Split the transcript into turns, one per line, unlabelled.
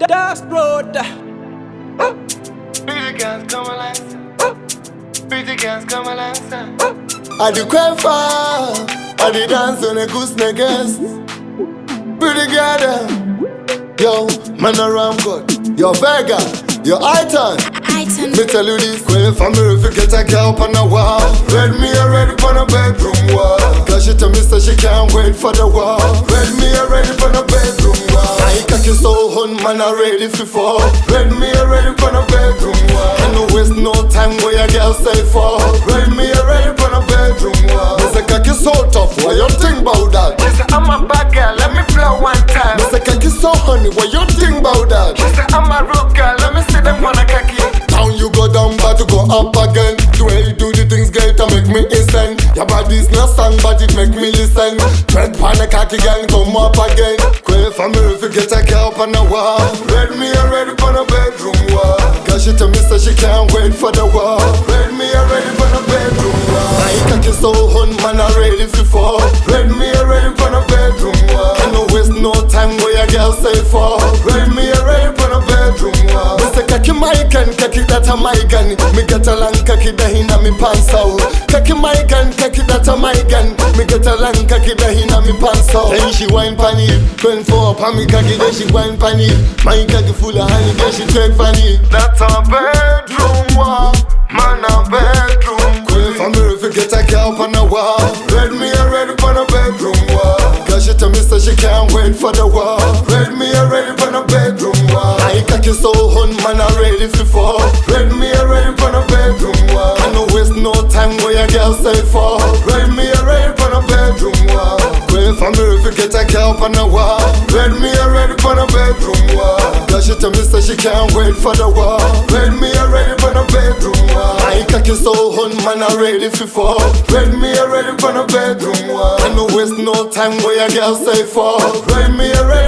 Dust road.
Pretty girls come alongside. Pretty girls come alongside.
I do cry far, I do dance on a goose niggas. Pretty girl, yo, man around good. Yo, Vega, yo, Iton. Me tell you this, queen family if you get a girl up on the wall. Read me already on the bedroom wall. Cause she tell me so she can't wait for the wall. Read me already on the bedroom wall. I cocky so hun man already for fall. Read me already on the bedroom wall. I no waste no time where your girl say fall. Read me already on the bedroom wall. Me say cocky so tough, what you think about that?
She say I'm a bad girl, let me blow one time.
Me say cocky so honey, what you think about that?
She say I'm a rude girl, let me see them wanna cocky.
Down you go down, but to go up again. The way you do the things, girl, to make me listen. Your body's not song, but it make me listen. Tread pan a cocky gang, come up again. Quay family if you get a girl up on the wall. Read me already on the bedroom wall. Cause she tell me so she can't wait for the wall. Read me already on the bedroom wall. I cocky so hun man already for fall. Read me already on the bedroom wall. I no waste no time where your girl say fall. Read me already on the bedroom wall. Me say cocky my gun, cocky that a my gun. Me get a long cocky that inna me pants out. Cocky my gun, cocky that a my gun. Me get a long cocky that inna me pants out. Then she wine pan it, 24 pan me cocky, then she wine pan it. My cocky full of honey, then she take pan it.
That's a bedroom wall, man a bedroom.
Queen family if you get a girl up on the wall. Read me already on the bedroom wall. Cause she tell me so she can't wait for the wall. Read me already on the bedroom wall. I cocky so hun man already for fall. Read me already on the bedroom wall. I no waste no time where your girl say fall. Read me already on the bedroom wall. Queen family if you get a girl up on the wall. Read me already on the bedroom wall. Cause she tell me so she can't wait for the wall. Read me already on the bedroom wall. I cocky so hun man already for fall. Read me already on the bedroom wall. I no waste no time where your girl say fall. Read me already